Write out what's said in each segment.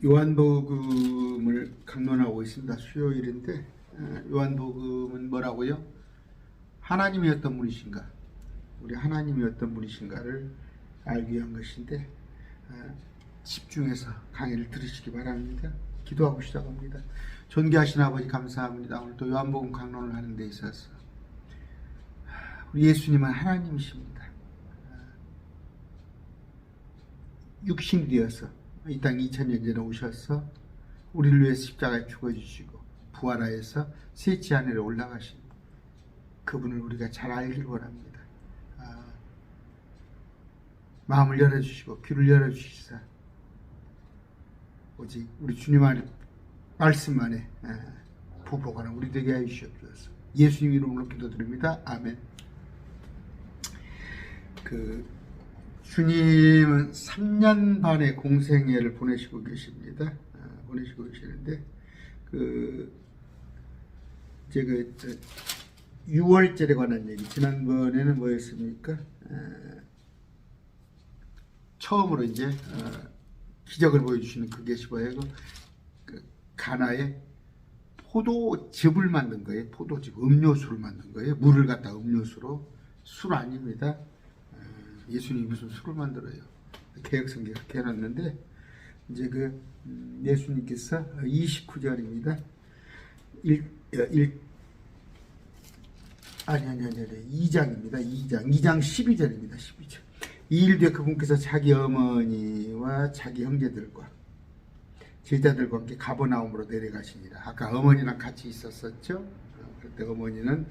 요한복음을 강론하고 있습니다. 수요일인데 요한복음은 뭐라고요? 하나님이 어떤 분이신가, 우리 하나님이 어떤 분이신가를 알기 위한 것인데 집중해서 강의를 들으시기 바랍니다. 기도하고 시작합니다. 존귀하신 아버지 감사합니다. 오늘 또 요한복음 강론을 하는 데 있어서 우리 예수님은 하나님이십니다. 육신이 되어서 이 땅 2000년 전에 오셔서 우리를 위해 십자가에 죽어주시고 부활하여서 셋째 하늘에 올라가신 그분을 우리가 잘 알길 원합니다. 마음을 열어주시고 귀를 열어주시사 오직 우리 주님 안에 말씀 안에 부복하는 우리 되게 하여 주시옵소서. 예수님 이름으로 기도드립니다. 아멘. 주님은 3년 반의 공생애를 보내시고 계십니다. 보내시고 계시는데 이제 6월절에 관한 얘기, 지난번에는 뭐였습니까? 처음으로 이제 기적을 보여주시는 그 계시바에 가나에 포도즙을 만든 거예요. 포도즙, 음료수를 만든 거예요. 물을 갖다 음료수로. 술 아닙니다. 예수님이 무슨 술을 만들어요. 개혁성경 그렇게 해놨는데 이제 예수님께서 29절입니다. 2장입니다. 2장 12절입니다. 12절. 이일 뒤에 그분께서 자기 어머니와 자기 형제들과 제자들과 함께 가버나움으로 내려가시니라. 아까 어머니랑 같이 있었었죠. 그때 어머니는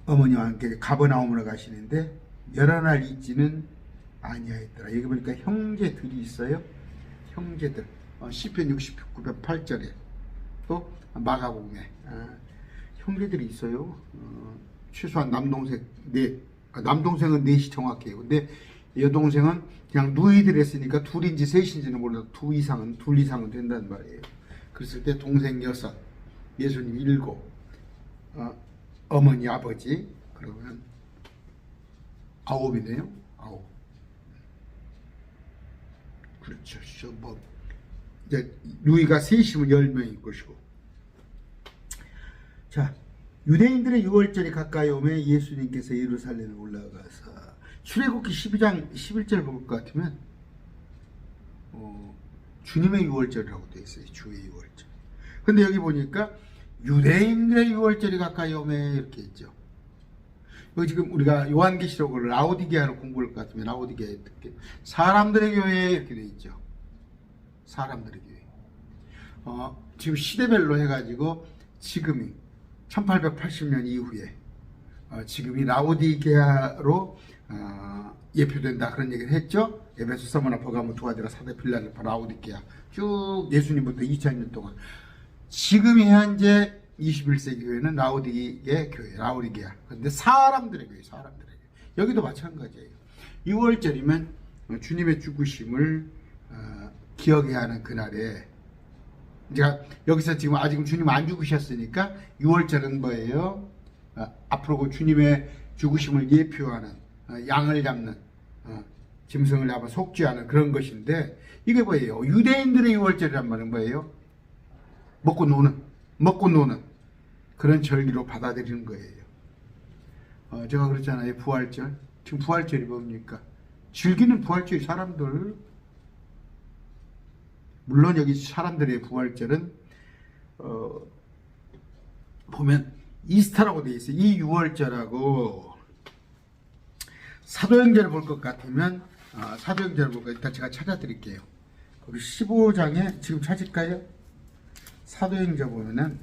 어머니와 함께 가버나움으로 가시는데 여러 날 있지는 아니하였더라. 여기 보니까 형제들이 있어요. 형제들. 시편 69편 8절에 또 마가복음에 형제들이 있어요. 최소한 남동생은 넷이 정확해요. 근데 여동생은 그냥 누이들 했으니까 둘인지 셋인지는 몰라도 둘 이상은 된다는 말이에요. 그랬을 때 동생 6, 예수님 7, 어머니 아버지 그러면 9이네요. 9. 그렇죠. 이제 누이가 셋이면 10명일 것이고. 자, 유대인들의 6월절이 가까이 오면 예수님께서 예루살렘에 올라가서 출애굽기 12장 11절 볼 것 같으면 주님의 6월절이라고 되어 있어요. 주의 6월절. 근데 여기 보니까 유대인들의 6월절이 가까이 오면 이렇게 했죠. 여기 지금 우리가 요한계시록을 라오디게아로 공부할 것 같으면 라오디게아 사람들의 교회 이렇게 되어 있죠. 사람들의 교회. 지금 시대별로 해가지고 지금이 1880년 이후에 지금이 라오디게아로 예표된다 그런 얘기를 했죠. 에베소, 서머나, 버가모, 두아디라, 사대, 필라델피아, 라오디게아 쭉 예수님부터 2000년 동안 지금 현재 21세기 교회는 라오디게 교회, 라오디게아. 그런데 사람들의 교회, 사람들의 교회. 여기도 마찬가지예요. 6월절이면 주님의 죽으심을 기억해야 하는 그날에 제가 여기서 지금 아직 주님 안 죽으셨으니까 6월절은 뭐예요? 앞으로 주님의 죽으심을 예표하는 양을 잡는 짐승을 잡아 속죄하는 그런 것인데 이게 뭐예요? 유대인들의 6월절이란 말은 뭐예요? 먹고 노는 그런 절기로 받아들이는 거예요. 제가 그랬잖아요. 부활절. 지금 부활절이 뭡니까? 즐기는 부활절이 사람들. 물론 여기 사람들의 부활절은 보면 이스터라고 되어 있어요. 이 6월절하고 사도행전을 볼 것 같으면 사도행전을 볼까요? 일단 제가 찾아드릴게요. 우리 15장에 지금 찾을까요? 사도행전 보면은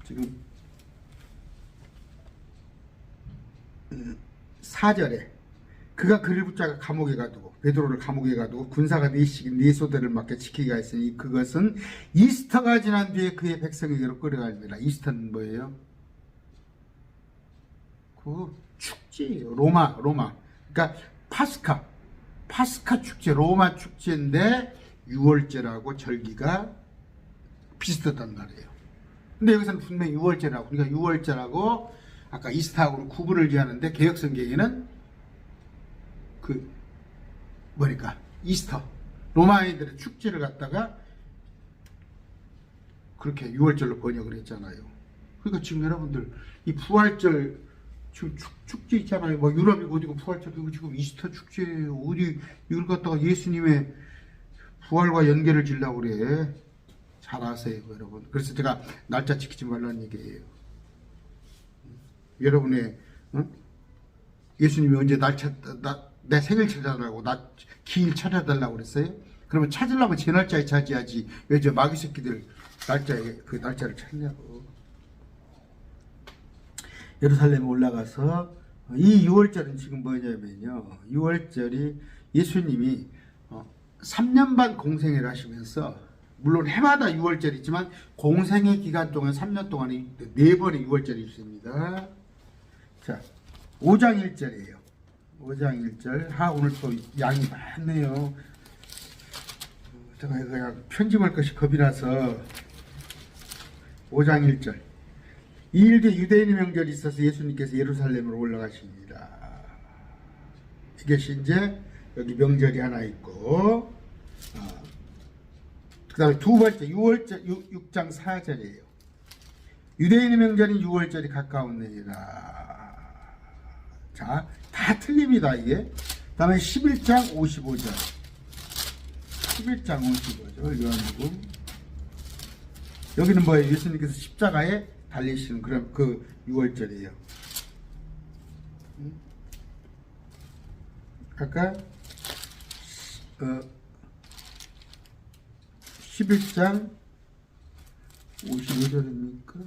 지금 4절에 그가 그를 붙잡아 감옥에 가두고 베드로를 감옥에 가두고 군사가 4씩 4소대를 맡겨 지키게 하였으니 그것은 이스터가 지난 뒤에 그의 백성에게로 끌어가니라. 이스터는 뭐예요? 그 축제예요. 로마. 그러니까 파스카 축제, 로마 축제인데 6월절하고 절기가 비슷했단 말이에요. 근데 여기서는 분명히 6월절하고, 그러니까 6월절하고 아까 이스타하고 구분을 지하는데 개혁성경에는 뭐니까 이스터 로마인들의 축제를 갖다가 그렇게 6월절로 번역을 했잖아요. 그러니까 지금 여러분들 이 부활절 지금 축제 있잖아요. 뭐 유럽이 어디고 부활절 이거 지금 이스터 축제예요. 어디 이걸 갖다가 예수님의 부활과 연결을 지려고 그래. 잘 아세요, 여러분. 그래서 제가 날짜 지키지 말라는 얘기예요. 여러분의 예수님이 언제 내 생일 찾아달라고 기일 찾아달라고 그랬어요? 그러면 찾으려면 제 날짜에 찾아야지. 왜 저 마귀 새끼들 날짜에 그 날짜를 찾냐고. 예루살렘에 올라가서 이 6월절은 지금 뭐냐면요. 6월절이 예수님이 3년 반 공생을 하시면서 물론 해마다 6월절이 있지만 공생의 기간 동안 3년 동안에 4번의 6월절이 있습니다. 자, 5장 1절이에요. 5장 1절. 오늘 또 양이 많네요. 제가 그냥 편집할 것이 겁이 나서 5장 1절. 이 일기에 유대인의 명절이 있어서 예수님께서 예루살렘으로 올라가십니다. 이것이 이제 여기 명절이 하나 있고 그 다음에 두 번째 6장 4절이에요. 유대인의 명절인 6월절이 가까웠느니라. 자, 다 틀립니다 이게. 그 다음에 11장 55절 11장 55절 요한복음. 여기는 뭐예요? 예수님께서 십자가에 달리시는 그런 그 6월절이에요. 아까 11장 55절입니까?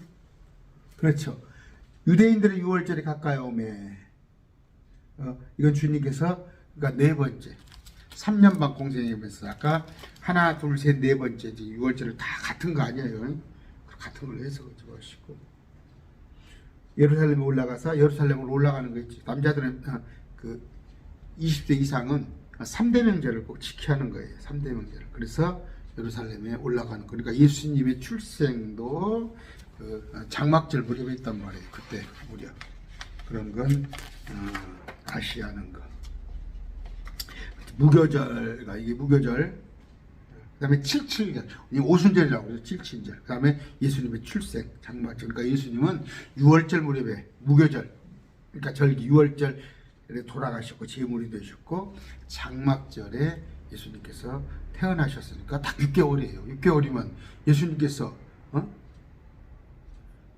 그렇죠. 유대인들의 6월절이 가까이 오매. 이건 주님께서 그러니까 네 번째 3년 반 공생하면서 아까 하나 둘 셋 네 번째 6월절을 다 같은 거 아니에요. 같은 걸로 해서 가지고 예루살렘에 올라가서 예루살렘으로 올라가는 거 있지. 남자들은 그 20세 이상은 3대 명절을 꼭 지켜야 하는 거예요. 3대 명절. 그래서 예루살렘에 올라가는 거. 그러니까 예수님의 출생도 그 장막절 무렵에 있단 말이에요. 그때 무렵. 그런 건 아시아는 거. 무교절가 이게 무교절. 그 다음에 77절, 오순절이라고 그러죠. 77절. 그 다음에 예수님의 출생, 장막절. 그러니까 예수님은 6월절 무렵에 무교절, 그러니까 절기 6월절에 돌아가셨고 제물이 되셨고 장막절에 예수님께서 태어나셨으니까 딱 6개월이에요. 6개월이면 예수님께서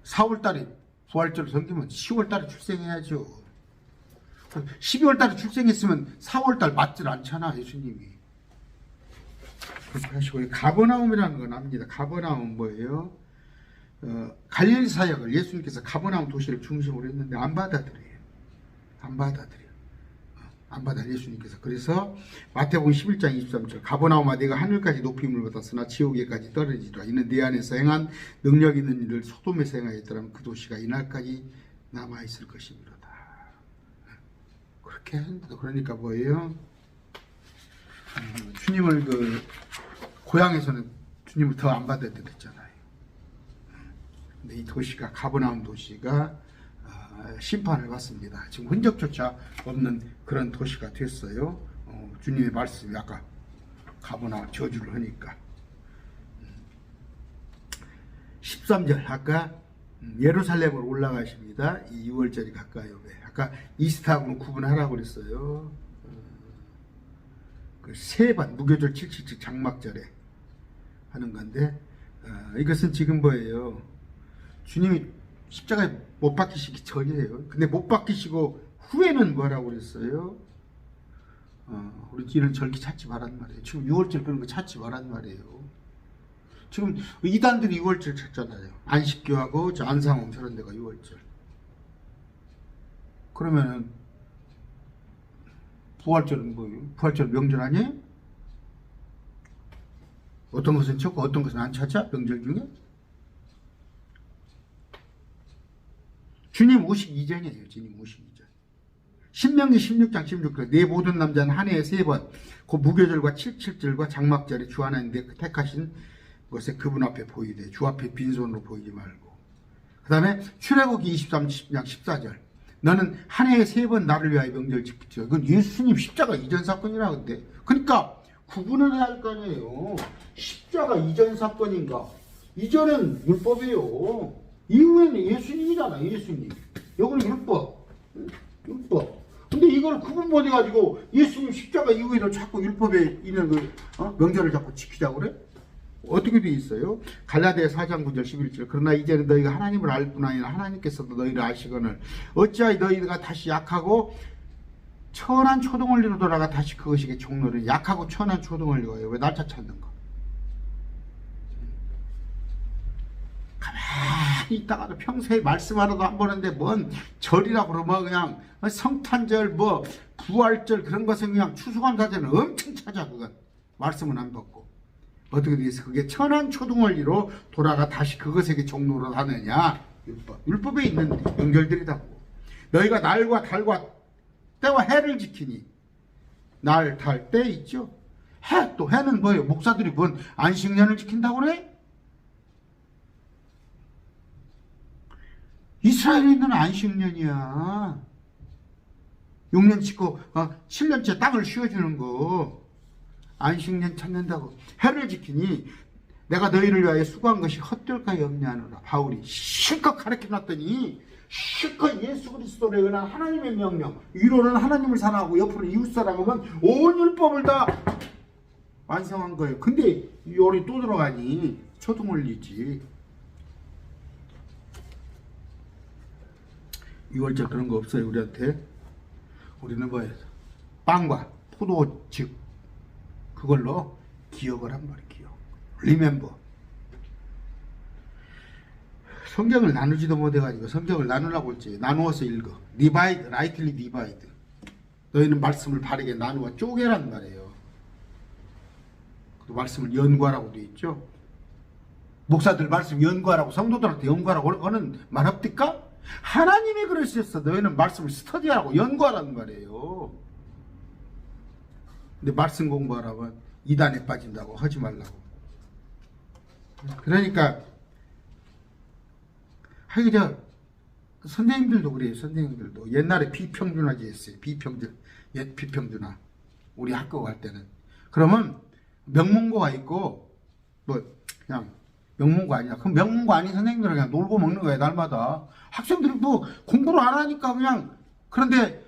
4월달에 부활절을 섬기면 10월달에 출생해야죠. 12월달에 출생했으면 4월달 맞질 않잖아 예수님이. 그렇게 하시고 가버나움이라는 건 압니다. 가버나움 뭐예요? 갈릴리 사역을 예수님께서 가버나움 도시를 중심으로 했는데 안 받아들여요. 안 받아들여. 안 받아 예수님께서. 그래서 마태복음 11장 23절 가버나움아 네가 하늘까지 높임을 받았으나 지옥에까지 떨어지리라. 이는 네 안에서 행한 능력 있는 일을 소돔에서 행하였더라면 그 도시가 이날까지 남아있을 것이므로다. 그렇게 한다. 그러니까 뭐예요? 주님을 그 고향에서는 주님을 더 안 받아들였잖아요. 근데 이 도시가 가버나움 도시가 심판을 받습니다. 지금 흔적조차 없는 그런 도시가 됐어요. 주님의 말씀이 아까 가버나움 저주를 하니까. 13절 아까 예루살렘으로 올라가십니다. 이 6월절이 가까이 오매. 아까 이스타하고는 구분하라고 그랬어요. 그 세 번 무교절 77즉 장막절에 하는 건데 이것은 지금 뭐예요? 주님이 십자가에 못 박히시기 전이에요. 근데 못 박히시고 후에는 뭐라고 그랬어요? 우리 이런 절기 찾지 말란 말이에요. 지금 6월절 그런 거 찾지 말란 말이에요. 지금 이단들이 6월절 찾잖아요. 안식교하고 저 안상홍 저런 데가 6월절. 그러면은 부활절은 뭐예요? 부활절 명절 아니에요? 어떤 것은 찾고 어떤 것은 안 찾아? 명절 중에? 주님 오시기 이전이에요. 주님 오시기 이전. 신명기 16장 16절 내 모든 남자는 한 해에 3번 그 무교절과 77절과 장막절에 주 하나님께 택하신 것에 그분 앞에 보이되 주 앞에 빈손으로 보이지 말고. 그 다음에 출애굽기 23장 14절 너는 한 해에 3번 나를 위하여 명절 지키죠. 그건 예수님 십자가 이전 사건이라 근데. 그러니까 구분을 해야 할 거 아니에요. 십자가 이전 사건인가? 이전은 율법이에요. 이후에는 예수님이잖아, 예수님. 여기는 율법. 율법. 근데 이걸 구분 못 해가지고 예수님 십자가 이후에는 자꾸 율법에 있는 명절을 자꾸 지키자고 그래? 어떻게 돼 있어요? 갈라디아 4장 9절 11절 그러나 이제는 너희가 하나님을 알 뿐 아니라 하나님께서도 너희를 아시거늘 어찌하여 너희가 다시 약하고 천한 초등원리로 돌아가 다시 그것이 종로를 약하고 천한 초등원리가요. 왜 날짜 찾는 거? 가만히 있다가도 평소에 말씀하러도 안 보는데 뭔 절이라 그러면 그냥 성탄절 뭐 부활절 그런 것은 그냥 추수감사절은 엄청 찾아. 그건 말씀은 안 받고 어떻게 돼서 그게 천한 초등원리로 돌아가 다시 그것에게 종로를 하느냐? 율법에 있는 명절들이다고. 너희가 날과 달과 때와 해를 지키니. 날, 달, 때 있죠. 해, 또 해는 뭐예요? 목사들이 뭔 안식년을 지킨다고 그래? 이스라엘에는 안식년이야. 6년 짓고 7년째 땅을 쉬어주는 거. 안식년 찾는다고. 해를 지키니 내가 너희를 위하여 수고한 것이 헛될까 염려하노라. 바울이 실컷 가르쳐놨더니 실컷 예수 그리스도로 의한 하나님의 명령, 위로는 하나님을 사랑하고 옆으로 이웃사랑하면 온 율법을 다 완성한 거예요. 근데 요리 또 들어가니 초등원리지. 6월절 그런 거 없어요 우리한테. 우리는 뭐예요? 빵과 포도즙 그걸로 기억을 한 말이에요. 기억. 리멤버. 성경을 나누지도 못해가지고 성경을 나누라고 했지. 나누어서 읽어. 디바이드, 라이틀리 디바이드. 너희는 말씀을 바르게 나누어 쪼개란 말이에요. 그 말씀을 연구하라고 되어 있죠. 목사들 말씀 연구하라고 성도들한테 연구하라고 하는 말 없을까? 하나님이 그러셨어. 너희는 말씀을 스터디하라고 연구하라는 말이에요. 근데 말씀 공부하라면 이단에 빠진다고 하지 말라고. 그러니까 하기자 선생님들도 그래요. 선생님들도 옛날에 비평준화제 했어요. 비평준화. 우리 학교 갈 때는. 그러면 명문고가 있고 뭐 그냥 명문고 아니야. 그럼 명문고 아닌 선생님들은 그냥 놀고 먹는 거야 날마다. 학생들이 뭐 공부를 안 하니까 그냥. 그런데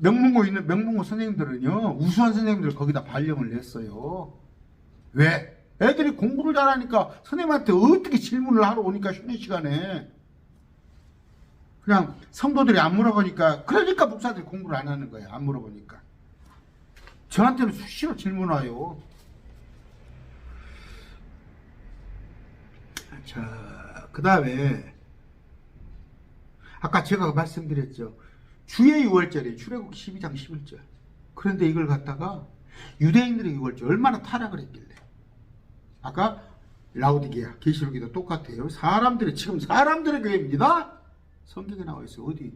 명문고 있는 명문고 선생님들은요 우수한 선생님들 거기다 발령을 냈어요. 왜? 애들이 공부를 잘하니까 선생님한테 어떻게 질문을 하러 오니까 쉬는 시간에 그냥 성도들이 안 물어보니까. 그러니까 목사들이 공부를 안 하는 거예요. 안 물어보니까. 저한테는 수시로 질문 와요. 자, 그 다음에 아까 제가 말씀드렸죠. 주의 6월절이에요. 출애굽기 12장 11절. 그런데 이걸 갖다가 유대인들의 6월절 얼마나 타락을 했길래. 아까 라우디게아 계시록에도 똑같아요. 지금 사람들의 교회입니다. 성경에 나와 있어요. 어디?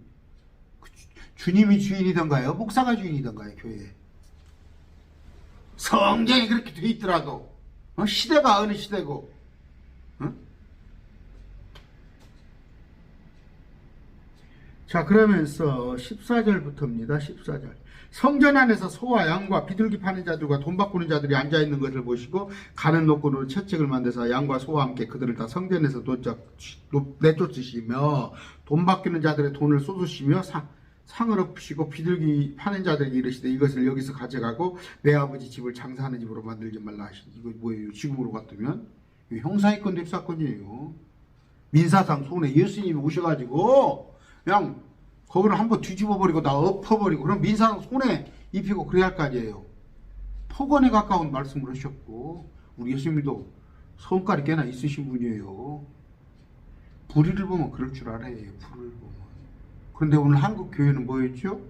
주님이 주인이던가요? 목사가 주인이던가요? 교회. 성경에 그렇게 돼 있더라도 시대가 어느 시대고. 자, 그러면서 14절부터입니다. 14절. 성전 안에서 소와 양과 비둘기 파는 자들과 돈 바꾸는 자들이 앉아있는 것을 보시고 가는 노끈으로 채찍을 만드사 양과 소와 함께 그들을 다 성전에서 내쫓으시며 돈 바꾸는 자들의 돈을 쏟으시며 상을 엎으시고 비둘기 파는 자들에게 이르시되 이것을 여기서 가져가고 내 아버지 집을 장사하는 집으로 만들지 말라 하시니. 이거 뭐예요? 지금으로 같으면 형사이건 뇌사건이에요. 민사상 손에 예수님이 오셔가지고 그냥 거기를 한번 뒤집어버리고 다 엎어버리고 그럼 민사상 손에 입히고 그래야 할 거 아니에요. 폭언에 가까운 말씀을 하셨고 우리 예수님도 성깔이 꽤나 있으신 분이에요. 불의를 보면 그럴 줄 알아요. 불의를 보면. 그런데 오늘 한국 교회는 뭐였죠?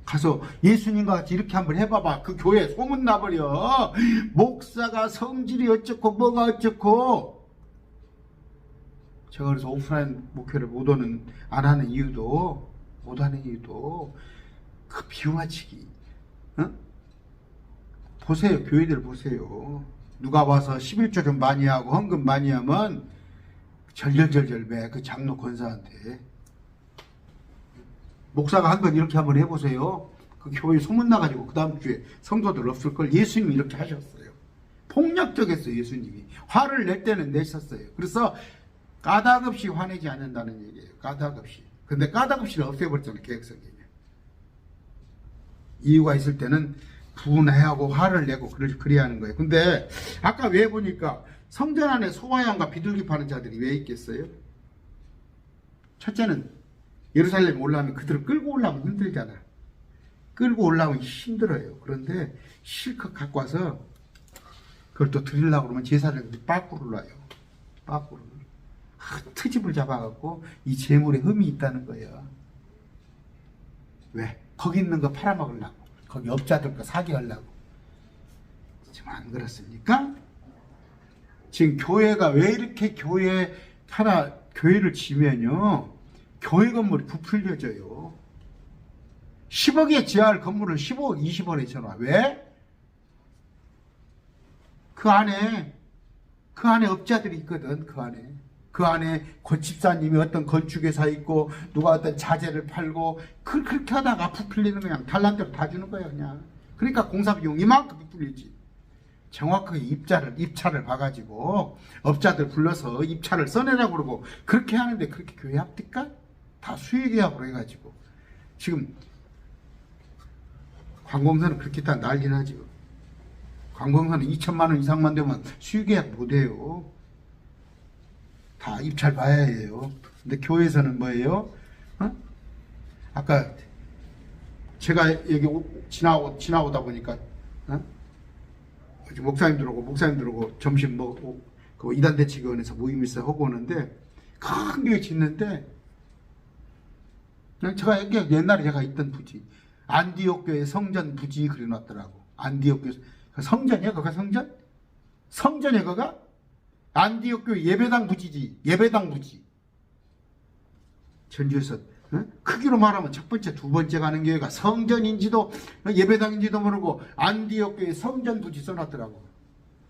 가서 예수님과 같이 이렇게 한번 해봐봐. 그 교회 소문나버려. 목사가 성질이 어쩌고 뭐가 어쩌고. 제가 그래서 오프라인 목회를 안 하는 이유도 그 비유마치기. 보세요. 교회들 보세요. 누가 와서 11조 좀 많이 하고 헌금 많이 하면 절절절절 매 그 장로 권사한테 목사가 한 건 이렇게 한번 해보세요. 그 교회 소문나가지고 그 다음 주에 성도들 없을 걸 예수님이 이렇게 하셨어요. 폭력적이었어요. 예수님이. 화를 낼 때는 내셨어요. 그래서 까닭없이 화내지 않는다는 얘기예요. 까닭없이. 근데 까닭없이를 없애버렸잖아요. 계획성이면. 이유가 있을 때는 분해하고 화를 내고 그래야 하는 거예요. 근데 아까 왜 보니까 성전 안에 소화양과 비둘기 파는 자들이 왜 있겠어요? 첫째는 예루살렘에 올라오면 그들을 끌고 올라오면 힘들잖아. 끌고 올라오면 힘들어요. 그런데 실컷 갖고 와서 그걸 또 드리려고 그러면 제사장들이 빠꾸를 놔요. 빠꾸를. 트집을 잡아갖고 이 재물에 흠이 있다는 거예요. 왜? 거기 있는 거 팔아먹으려고. 거기 업자들 거 사게 하려고. 지금 안 그렇습니까? 지금 교회가 왜 이렇게 교회를 지면요. 교회 건물이 부풀려져요. 10억에 지하할 건물을 15억, 20억에 쳐놔. 왜? 그 안에 업자들이 있거든. 그 안에 집사님이 어떤 건축회사 있고 누가 어떤 자재를 팔고 그렇게 하다가 부풀리는 그냥 달란대로 다 주는 거예요. 그냥. 그러니까 공사비용 이만큼 부풀리지. 정확하게 입찰을 봐가지고 업자들 불러서 입찰을 써내라고 그러고 그렇게 하는데 그렇게 교회 합니까? 다 수의계약으로 해가지고 지금 관공서는 그렇게 다 난리 나죠. 관공서는 2천만 원 이상만 되면 수의계약 못해요. 다 입찰 봐야 해요. 근데 교회에서는 뭐예요? 아까 제가 여기 지나오다 보니까 목사님들하고 점심 먹고 그 이단대치교원에서 모임 있어 하고 오는데 큰 교회 짓는데 제가 옛날에 제가 있던 부지 안디옥 교회 성전 부지 그려놨더라고. 안디옥 교회 성전이야? 거가 성전? 성전이야 거가? 안디옥 교회 예배당 부지지. 예배당 부지. 전주에서 크기로 말하면 첫 번째, 두 번째 가는 교회가 성전인지도 예배당인지도 모르고 안디옥 교회 성전 부지 써놨더라고.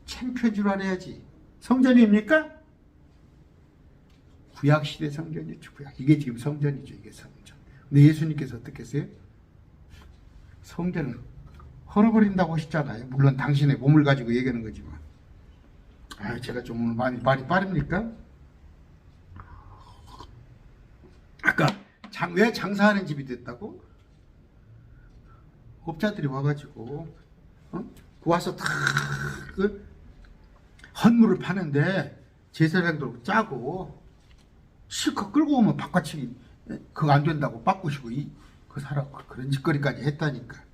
창피한 줄 알아야지. 성전입니까? 구약시대 성전이죠. 구약. 이게 지금 성전이죠. 이게 성전. 근데 예수님께서 어떻게 했어요? 성전을 헐어버린다고 하셨잖아요. 물론 당신의 몸을 가지고 얘기하는 거지만. 제가 좀 말이 빠릅니까? 아까 왜 장사하는 집이 됐다고? 업자들이 와가지고 와서 다 그 헌물을 파는데 제사장들 짜고 실컷 끌고 오면 바꿔치기 그거 안 된다고 바꾸시고 그 사람 그런 짓거리까지 했다니까.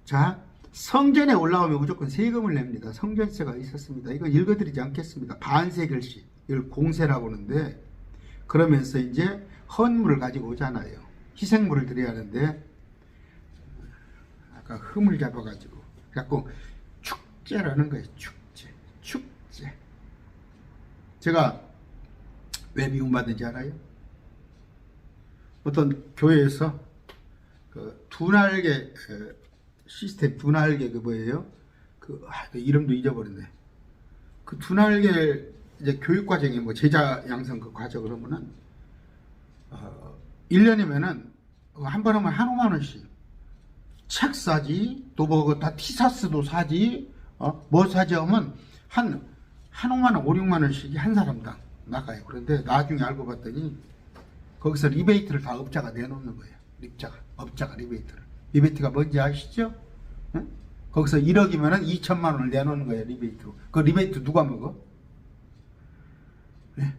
자, 성전에 올라오면 무조건 세금을 냅니다. 성전세가 있었습니다. 이거 읽어드리지 않겠습니다. 반세겔씩 이걸 공세라고 하는데 그러면서 이제 헌물을 가지고 오잖아요. 희생물을 드려야 하는데 아까 흠을 잡아가지고 갖고 축제라는 거예요. 축제. 제가 왜 미움받는지 알아요? 어떤 교회에서 그 두날개 시스템 두날개 그 뭐예요? 그 이름도 잊어버렸네. 그 두날개 이제 교육 과정이 뭐 제자 양성 그 과정을 하면은 1년이면은 한 번 하면 한 5만 원씩 책 사지 또 뭐 다 티셔츠도 사지 뭐 사지 하면 한 5만 원 5, 6만 원씩이 한 사람당 나가요. 그런데 나중에 알고 봤더니 거기서 리베이트를 다 업자가 내놓는 거예요. 업자가 리베이트가 뭔지 아시죠? 응? 거기서 1억이면은 2천만 원을 내놓는 거예요. 리베이트로. 그 리베이트 누가 먹어? 네?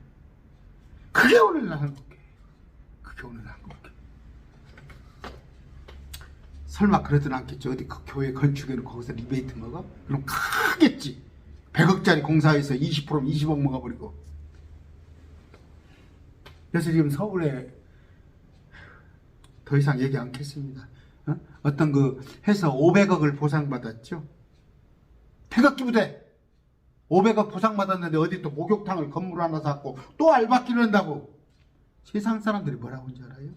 그게 오늘 나는 거게. 설마 그러진 않겠죠. 어디 그 교회 건축에는 거기서 리베이트 먹어? 그럼 크겠지. 100억짜리 공사에서 20%면 20억 먹어버리고. 그래서 지금 서울에 더 이상 얘기 않겠습니다. 어떤 그 해서 500억을 보상받았죠. 태극기 부대 500억 보상받았는데 어디 또 목욕탕을 건물 하나 샀고 또 알바끼를 한다고. 세상 사람들이 뭐라고 하는지 알아요?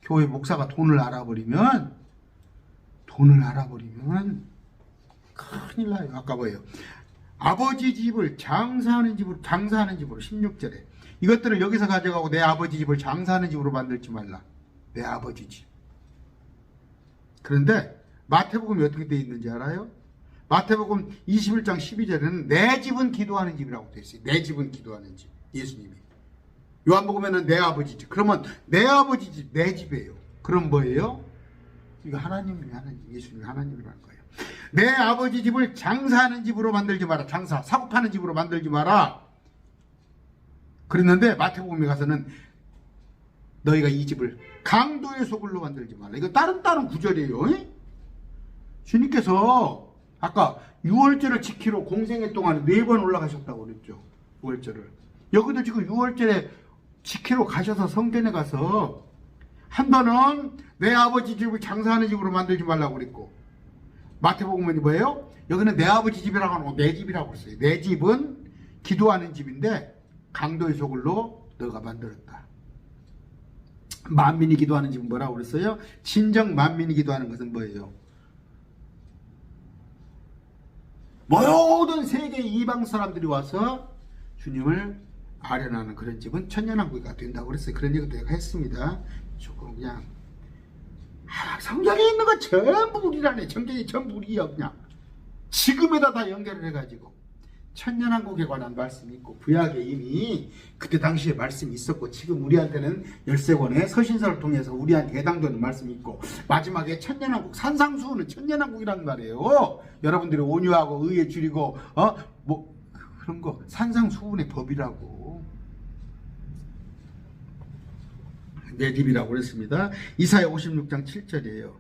교회 목사가 돈을 알아버리면 큰일 나요. 아까 뭐예요? 아버지 집을 장사하는 집으로 16절에 이것들을 여기서 가져가고 내 아버지 집을 장사하는 집으로 만들지 말라. 내 아버지 집. 그런데 마태복음이 어떻게 되어 있는지 알아요? 마태복음 21장 12절에는 내 집은 기도하는 집이라고 되어 있어요. 내 집은 기도하는 집. 예수님이. 요한복음에는 내 아버지 집. 그러면 내 아버지 집, 내 집이에요. 그럼 뭐예요? 이거 하나님이 예수님이 하나님이라는 거예요. 내 아버지 집을 장사하는 집으로 만들지 마라. 장사, 사고 파는 집으로 만들지 마라. 그랬는데 마태복음에 가서는 너희가 이 집을 강도의 소굴로 만들지 마라. 이거 다른 구절이에요. 주님께서 아까 6월절을 지키러 공생애 동안에 4번 올라가셨다고 그랬죠. 6월절을. 여기도 지금 6월절에 지키러 가셔서 성전에 가서 한 번은 내 아버지 집을 장사하는 집으로 만들지 말라고 그랬고, 마태복음은 뭐예요? 여기는 내 아버지 집이라고 안 하고 내 집이라고 했어요. 내 집은 기도하는 집인데 강도의 소굴로 너가 만들었다. 만민이 기도하는 집은 뭐라고 그랬어요? 진정 만민이 기도하는 것은 뭐예요? 모든 세계 이방 사람들이 와서 주님을 아련하는 그런 집은 천년왕국이 된다고 그랬어요. 그런 얘기도 내가 했습니다. 조금 그냥 성경에 있는 거 전부 우리라네. 성경이 전부 우리야. 그냥 지금에다 다 연결을 해가지고 천년왕국에 관한 말씀이 있고, 구약에 이미 그때 당시에 말씀이 있었고, 지금 우리한테는 13권의 서신서를 통해서 우리한테 해당되는 말씀이 있고, 마지막에 천년왕국, 산상수훈은 천년왕국이란 말이에요. 여러분들이 온유하고 의에 줄이고 그런 거 산상수훈의 법이라고. 내 집이라고 그랬습니다. 이사야 56장 7절이에요.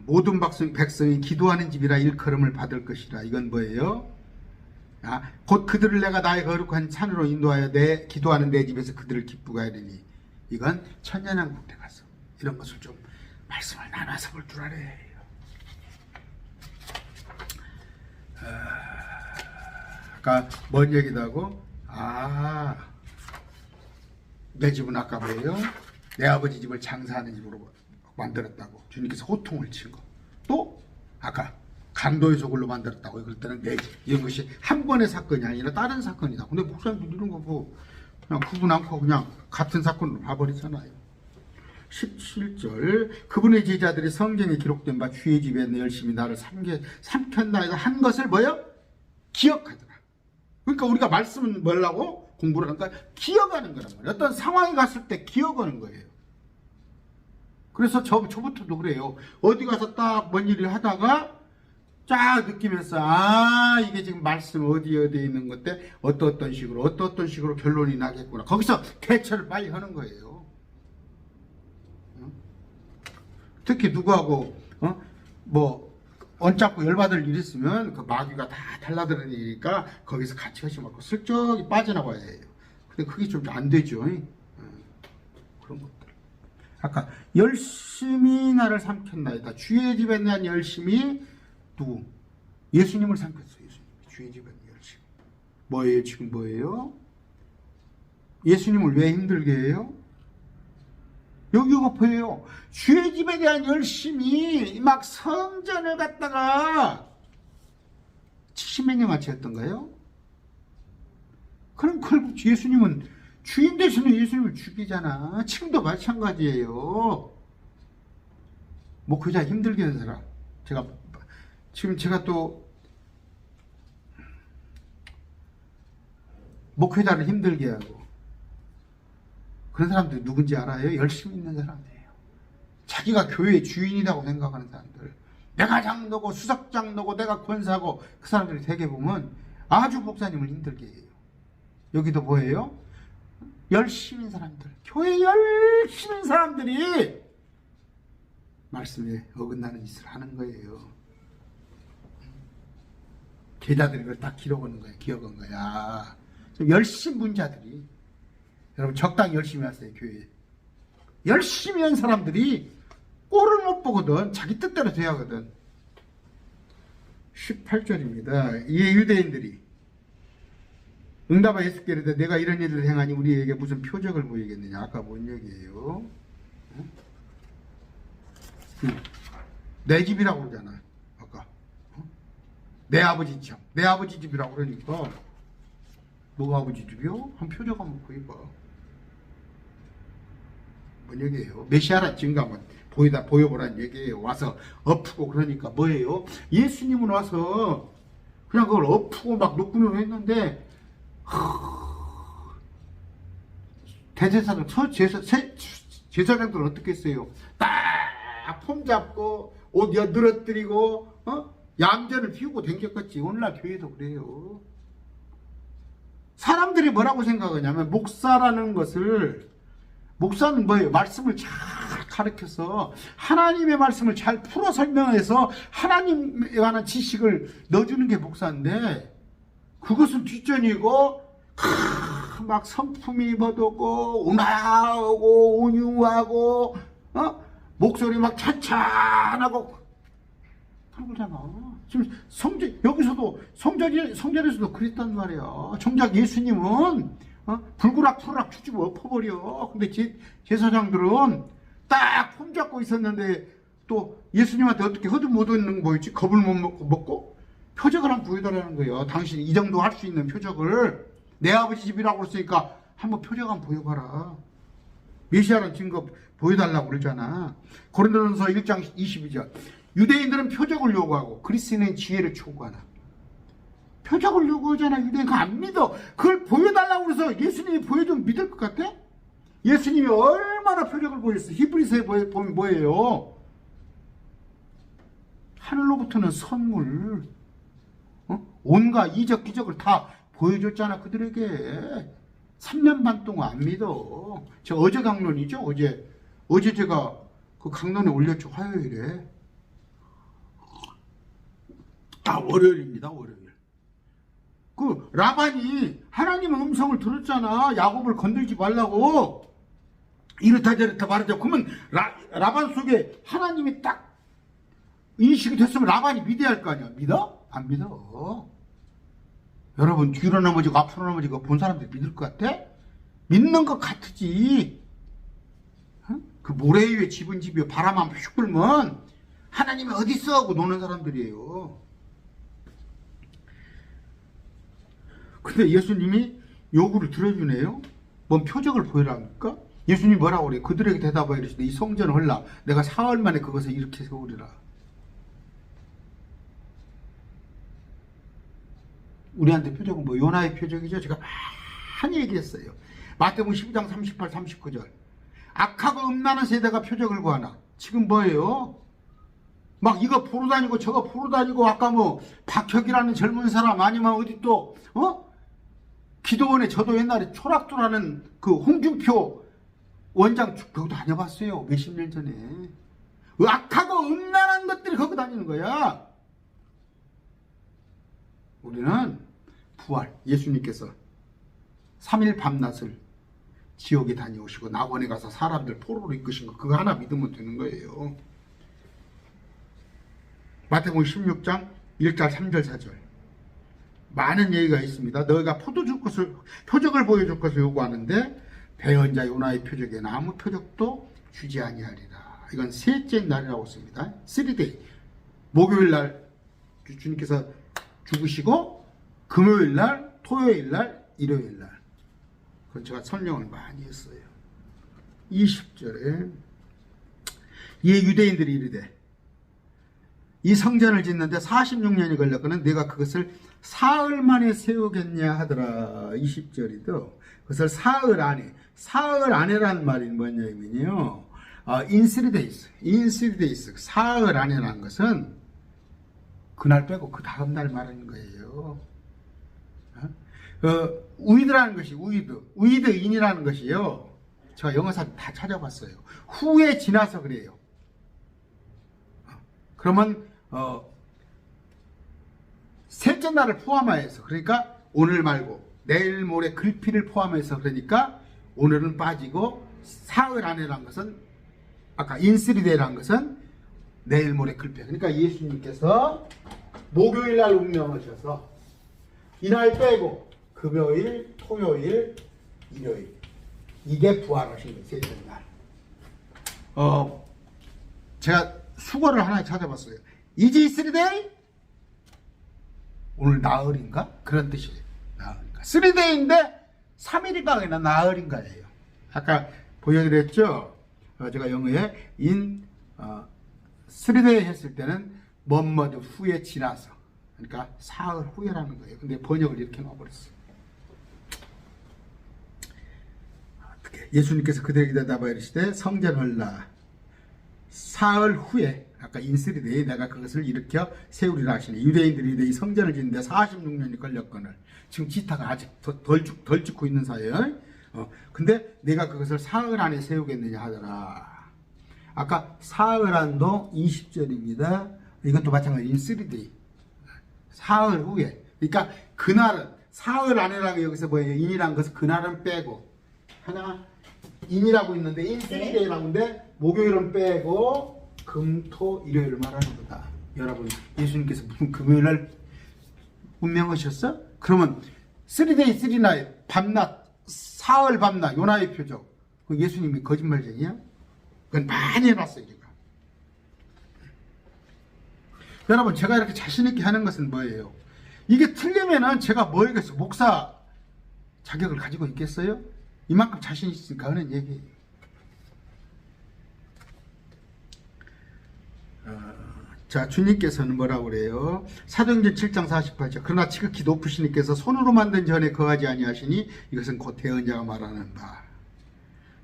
모든 백성이 기도하는 집이라 일컬음을 받을 것이라. 이건 뭐예요? 곧 그들을 내가 나의 거룩한 산으로 인도하여 내 기도하는 내 집에서 그들을 기쁘게 하리니. 이건 천년왕국 때 가서 이런 것을 좀 말씀을 나눠서 볼 줄 알아요. 아까 뭔 얘기도 하고, 내 집은 아까 뭐예요? 내 아버지 집을 장사하는 집으로 만들었다고 주님께서 호통을 친 거. 또 아까 강도의 소굴로 만들었다고. 그럴 때는 내 집. 이런 것이 한 번의 사건이 아니라 다른 사건이다. 근데 목사님도 이런 거 뭐 그냥 구분 않고 그냥 같은 사건으로 봐버리잖아요. 17절 그분의 제자들이 성경에 기록된 바 주의 집에 열심히 나를 삼켰나 해서 한 것을 뭐요? 기억하더라. 그러니까 우리가 말씀은 뭐라고? 공부를 하니까 기억하는 거란 말이에요. 어떤 상황에 갔을 때 기억하는 거예요. 그래서 저부터도 그래요. 어디 가서 딱 뭔 일을 하다가 쫙 느끼면서 이게 지금 말씀 어디에 있는 건데 어떤 식으로 결론이 나겠구나. 거기서 대처를 빨리 하는 거예요. 특히 누구하고 얹잡고 열받을 일 있으면 그 마귀가 다 달라들으니까 거기서 같이 하지 말고 슬쩍 빠져나와야 해요. 근데 그게 좀 안 되죠. 그런 것들. 아까 열심히 나를 삼켰나이다. 주의 집에 대한 열심이 누구? 예수님을 삼켰어요. 주의 집에 대한 열심. 뭐예요? 지금 뭐예요? 예수님을 왜 힘들게 해요? 여기가 보여요. 주의 집에 대한 열심이 막 성전을 갖다가 70몇 년 같이 했던가요? 그럼 결국 예수님은 주인 되시는 예수님을 죽이잖아. 지금도 마찬가지예요. 목회자 힘들게 하는 사람. 제가 또 목회자를 힘들게 하고 그런 사람들이 누군지 알아요? 열심히 있는 사람이에요. 자기가 교회의 주인이라고 생각하는 사람들. 내가 장로고 수석장로고 내가 권사고 그 사람들이 대개 보면 아주 목사님을 힘들게 해요. 여기도 뭐예요? 열심인 사람들. 교회 열심인 사람들이 말씀에 어긋나는 짓을 하는 거예요. 제자들이 그걸 다 기록하는 거예요. 기억한 거야. 열심 분자들이. 여러분 적당히 열심히 하세요. 교회에. 열심히 한 사람들이 꼴을 못 보거든. 자기 뜻대로 돼야 하거든. 18절입니다. 이에 유대인들이 응답하 예수께 이르되 내가 이런 일을 행하니 우리에게 무슨 표적을 보이겠느냐. 아까 뭔 얘기예요? 내 집이라고 그러잖아. 아까 내 아버지 집, 내 아버지 집이라고 그러니까 뭐가 아버지 집이요? 한 표적 한번 보여봐. 뭔 얘기예요? 메시아라 증거 한번 보여보라는 얘기예요. 와서 엎고 그러니까 뭐예요? 예수님은 와서 그냥 그걸 엎고 막 노끈으로 했는데 대제사장 제사장들은 어떻게 했어요? 딱 폼 잡고 옷 늘어뜨리고 얌전을 피우고 댕겼겠지. 오늘날 교회도 그래요. 사람들이 뭐라고 생각하냐면 목사는 뭐예요? 말씀을 잘 가르쳐서 하나님의 말씀을 잘 풀어 설명해서 하나님에 관한 지식을 넣어주는 게 목사인데 그것은 뒷전이고 막 성품이 버두고 온화하고 온유하고 목소리 막 찬찬하고 그러잖아. 지금 여기서도 성전에서도 그랬단 말이야. 정작 예수님은 불구락푸락 추집어 엎어버려. 근데 제사장들은 딱 폼 잡고 있었는데 또 예수님한테 어떻게 허드 못 얻는 거였지? 겁을 못 먹고 표적을 한번 보여달라는 거예요. 당신이 이 정도 할 수 있는 표적을 내 아버지 집이라고 했으니까 한번 표적 한번 보여봐라. 메시아라는 증거 보여달라고 그러잖아. 고린도전서 1장 22절. 유대인들은 표적을 요구하고 그리스인은 지혜를 초구하나. 표적을 요구하잖아. 유대인 그거 안 믿어. 그걸 보여달라고 그래서 예수님이 보여주면 믿을 것 같아? 예수님이 얼마나 표적을 보였어. 히브리서에 보면 뭐예요? 하늘로부터는 선물, 온갖 이적 기적을 다 보여줬잖아. 그들에게 3년 반 동안 안 믿어. 저 어제 강론이죠. 어제 제가 그 강론에 올렸죠. 화요일에. 월요일입니다. 월요일. 그 라반이 하나님의 음성을 들었잖아. 야곱을 건들지 말라고. 이렇다 저렇다 말하자. 그러면 라반 속에 하나님이 딱 인식이 됐으면 라반이 믿어야 할 거 아니야. 믿어? 안 믿어. 여러분 뒤로 넘어지고 앞으로 넘어지고 본 사람들 믿을 것 같아? 믿는 것 같지. 그 모래 위에 집은 집이요. 바람 한번 휙 불면 하나님이 어디 있어 하고 노는 사람들이에요. 근데 예수님이 요구를 들어주네요. 뭔 표적을 보여라니까? 예수님이 뭐라고 그래? 그들에게 대답하여 이르시되 이 성전을 헐라 내가 사흘 만에 그것을 이렇게 세우리라. 우리한테 표적은 뭐 요나의 표적이죠. 제가 많이 얘기했어요. 마태복음 12장 38, 39절. 악하고 음란한 세대가 표적을 구하나. 지금 뭐예요? 막 이거 보러 다니고 저거 보러 다니고 아까 뭐 박혁이라는 젊은 사람 아니면 어디 또 기도원에 저도 옛날에 초락도라는 그 홍준표 원장 거기 다녀봤어요. 몇십 년 전에. 악하고 음란한 것들이 거기 다니는 거야. 우리는 부활, 예수님께서 3일 밤낮을 지옥에 다녀오시고 낙원에 가서 사람들 포로로 이끄신 거 그거 하나 믿으면 되는 거예요. 마태복음 16장 1절 3절 4절 많은 얘기가 있습니다. 너희가 표적을 보여줄 것을 요구하는데 배은자 요나의 표적에는 아무 표적도 주지 아니하리라. 이건 셋째 날이라고 씁니다. 3day. 목요일 날 주님께서 죽으시고 금요일 날, 토요일 날, 일요일 날. 그건 제가 설명을 많이 했어요. 20절에 이 유대인들이 이르되 이 성전을 짓는데 46년이 걸렸거든 내가 그것을 사흘 만에 세우겠냐 하더라. 20절이도 그것을 사흘 안에라는 말이 뭐냐면요. in 3 days. 사흘 안에라는 것은 그날 빼고 그 다음 날 말하는 거예요. 우이드라는 것이 우이드인이라는 것이요. 제가 영어사 다 찾아봤어요. 후에 지나서 그래요. 그러면 셋째 날을 포함하여서 그러니까 오늘 말고 내일 모레 글피를 포함해서 그러니까 오늘은 빠지고 사흘 안에라는 것은 아까 인스리데이라는 것은 내일 모레 글피. 그러니까 예수님께서 목요일 날 운명하셔서 이날 빼고 금요일, 토요일, 일요일 이게 부활하신 거예요. 셋째 날. 제가 수거를 하나 찾아봤어요. Is it 3 day? 오늘 나흘인가? 그런 뜻이에요. 나흘인가. 3데이인데 3일인가 아니라 나흘인가예요. 아까 보여드렸죠? 제가 영어에 in 3day 했을 때는 뭐뭐 후에 지나서, 그러니까 사흘 후에라는 거예요. 근데 번역을 이렇게 놔버렸어요. 어떻게? 예수님께서 그들에게 대답하여 이르시되 성전을 나 사흘 후에, 아까 in 3day 내가 그것을 일으켜 세우리라 하시니, 유대인들이 이 성전을 짓는데 46년이 걸렸거늘. 지금 지타가 아직 덜 죽고 있는 사이에 근데 내가 그것을 사흘 안에 세우겠느냐 하더라. 아까 사흘 안도 20절입니다. 이것도 마찬가지 in 3day. 사흘 후에. 그러니까 그날은 사흘 안에라고 여기서 뭐예요? 인이란 것은 그날은 빼고, 하나 인이라고 있는데 in 3day라고 하는데 목요일은 빼고 금, 토, 일요일을 말하는 거다. 여러분, 예수님께서 무슨 금요일날 운명하셨어? 그러면 3day, 3night, 밤낮, 사흘 밤낮, 요나의 표적. 그 예수님이 거짓말쟁이야? 그건 많이 해봤어요, 제가. 여러분, 제가 이렇게 자신있게 하는 것은 뭐예요? 이게 틀리면은 제가 뭐겠어? 목사 자격을 가지고 있겠어요? 이만큼 자신 있으니까 하는 얘기예요. 자, 주님께서는 뭐라고 그래요? 사도행전 7장 48절. 그러나 지극히 높으신 이께서 손으로 만든 전에 거하지 아니하시니 이것은 곧 대언자가 말하는 바.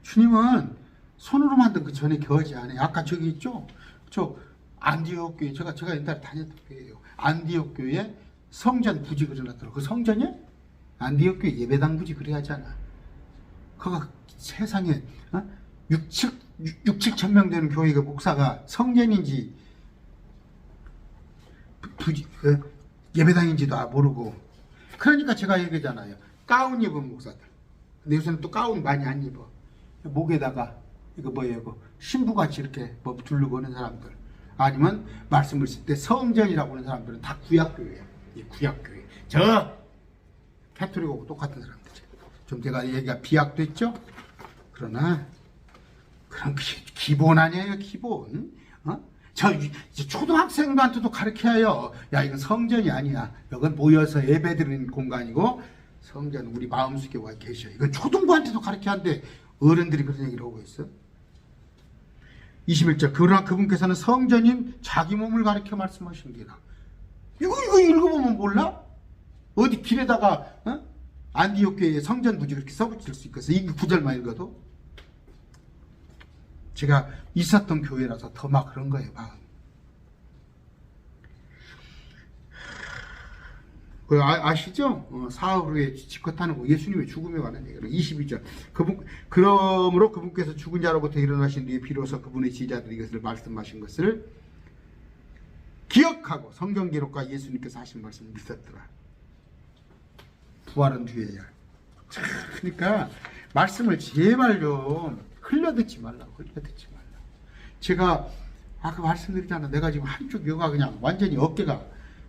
주님은 손으로 만든 그 전에 거하지 않아요. 아까 저기 있죠? 저 안디옥 교회, 제가 옛날에 다녔던 교회예요. 안디옥 교회에 성전 부지 그려놨더라고. 그 성전이 안디옥 교회 예배당 부지 그래야잖아. 그거 세상에 6-7천 명 되는 교회가 목사가 성전인지 부지, 예배당인지도 모르고. 그러니까 제가 얘기하잖아요. 가운 입은 목사들. 근데 요새는 또 가운 많이 안 입어. 목에다가 이거 뭐예요? 이거 신부같이 이렇게 뭐 두르고 오는 사람들. 아니면 말씀을 쓸 때 성전이라고 하는 사람들은 다 구약교회야. 이 구약교회. 저 캐토릭하고 똑같은 사람들이죠. 좀 제가 얘기가 비약됐죠? 그러나 그런 기본 아니에요, 기본. 저 초등학생들한테도 가르쳐요. 야, 이건 성전이 아니야. 이건 모여서 예배드리는 공간이고 성전 우리 마음속에 와 계셔. 이건 초등부한테도 가르쳐야 하는데 어른들이 그런 얘기를 하고 있어. 21절. 그러나 그분께서는 성전인 자기 몸을 가리켜 말씀하신 게라. 이거 읽어보면 몰라? 어디 길에다가 안디옥 교회에 성전 부지 그렇게 써붙일 수 있겠어? 이 구절만 읽어도. 제가 있었던 교회라서 더 막 그런 거예요, 마음. 아시죠? 사흘 후에 집컷하는 거, 예수님의 죽음에 관한 얘기를. 22절. 그러므로 그분께서 죽은 자로부터 일어나신 뒤에 비로소 그분의 지자들이 이것을 말씀하신 것을 기억하고 성경 기록과 예수님께서 하신 말씀을 믿었더라. 부활은 뒤에야. 그러니까 말씀을 제발 좀 흘려듣지 말라고. 제가 아까 말씀드리잖아. 내가 지금 한쪽 여가 그냥 완전히 어깨가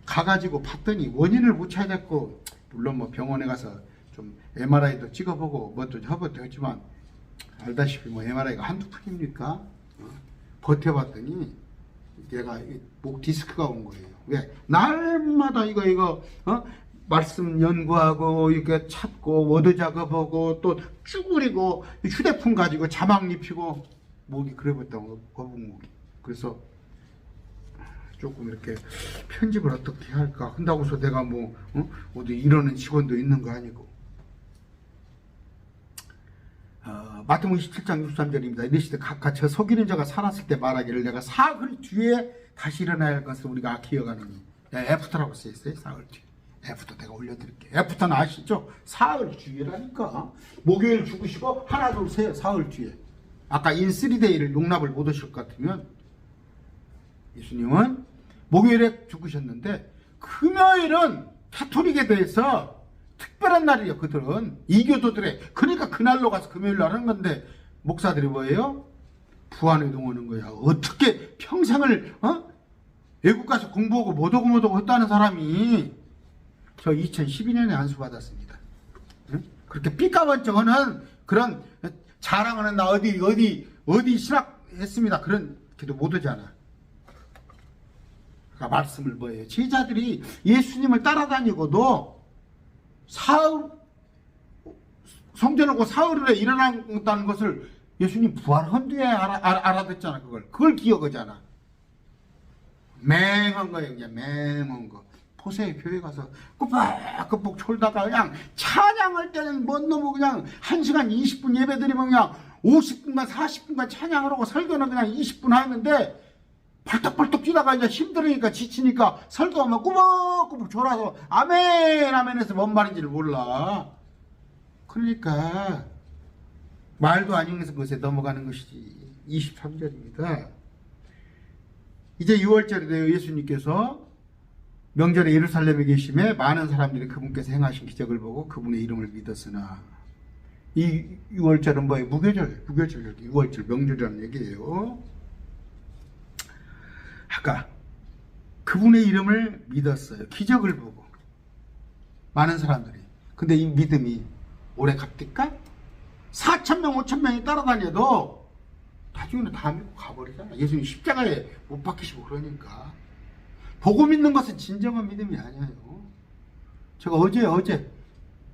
가가지고 봤더니 원인을 못 찾았고, 물론 뭐 병원에 가서 좀 MRI도 찍어보고 뭐도 해보도 했지만 알다시피 뭐 MRI가 한두 푼입니까? 버텨봤더니 얘가 목 디스크가 온 거예요. 왜? 날마다 이거 말씀 연구하고 이렇게 찾고 워드 작업하고 또 쭈그리고 휴대폰 가지고 자막 입히고 목이 그래봤다고, 거북목이. 그래서 조금 이렇게 편집을 어떻게 할까 한다고서 내가 뭐 어디 이러는 직원도 있는 거 아니고. 마태복음 27장 63절입니다. 이르시되 각각 저 속이는 자가 살았을 때 말하기를 내가 사흘 뒤에 다시 일어나야 할 것을 우리가 기억하느니. 애프터라고 써있어요. 사흘 뒤에. 애프터 내가 올려드릴게요. 애프터는 아시죠? 사흘 뒤에라니까. 목요일 죽으시고 하나 둘 셋 사흘 뒤에. 아까 in 3day를 용납을 못 하실 것 같으면 예수님은 목요일에 죽으셨는데 금요일은 가톨릭에 대해서 특별한 날이에요. 그들은 이교도들의. 그러니까 그날로 가서 금요일날 하는 건데 목사들이 뭐예요? 부안회동하는 거야. 어떻게 평생을 외국 가서 공부하고 뭐하고 했다는 사람이. 저 2012년에 안수 받았습니다. 그렇게 삐까번쩍하는 그런 자랑하는 나 어디 신학했습니다. 그런 기도 못 하잖아. 아까 말씀을 뭐예요? 제자들이 예수님을 따라다니고도 성전하고 사흘에 일어났다는 것을 예수님 부활한 뒤에 알아듣잖아. 그걸 기억하잖아. 맹한 거예요. 그냥 맹한 거. 보세요. 교회 가서 꾸벅꾸벅 졸다가 그냥 찬양할 때는 뭔 놈의 그냥 1시간 20분 예배 드리면 그냥 50분간 40분간 찬양을 하고 설교는 그냥 20분 하는데 벌떡벌떡 뛰다가 이제 힘들으니까 지치니까 설교하면 꾸벅꾸벅 졸아서 아멘 아멘 해서 뭔 말인지를 몰라. 그러니까 말도 안 읽는 것에 넘어가는 것이지. 23절입니다. 이제 6월절이 되어 예수님께서 명절에 예루살렘에 계심에 많은 사람들이 그분께서 행하신 기적을 보고 그분의 이름을 믿었으나, 이 6월절은 뭐예요? 무교절 6월절 명절이라는 얘기예요. 아까 그분의 이름을 믿었어요. 기적을 보고 많은 사람들이. 근데 이 믿음이 오래 갑니까? 4,000명 5,000명이 따라다녀도 나중에는 다 믿고 가버리잖아. 예수님 십자가에 못 박히시고 그러니까. 보고 믿는 것은 진정한 믿음이 아니에요. 제가 어제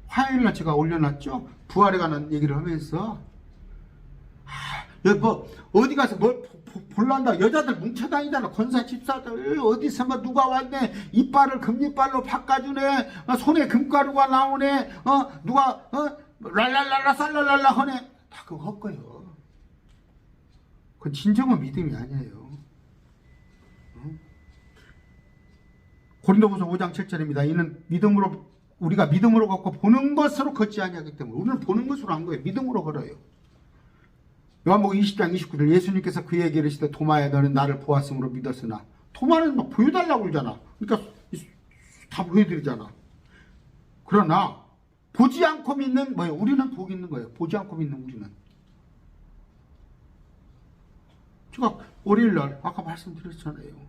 화요일날 제가 올려놨죠. 부활에 관한 얘기를 하면서 어디 가서 뭘 볼란다. 여자들 뭉쳐다니잖아. 권사 집사들 어디서 뭐 누가 왔네, 이빨을 금리빨로 바꿔주네, 손에 금가루가 나오네, 누가 랄랄랄라 쌀랄랄라 하네. 다 그거 헛거예요. 그건 진정한 믿음이 아니에요. 고린도후서 5장 7절입니다. 이는 우리가 믿음으로 걷고 보는 것으로 걷지 아니하기 때문에. 우리는 보는 것으로 한 거예요. 믿음으로 걸어요. 요한복음 20장 29절 예수님께서 그에게 이르시되 도마야 너는 나를 보았으므로 믿었으나. 도마는 막 보여달라고 그러잖아. 그러니까 다 보여드리잖아. 그러나 보지 않고 믿는 뭐예요? 우리는 복 있는 거예요. 보지 않고 믿는 우리는. 제가 월요일날 아까 말씀드렸잖아요.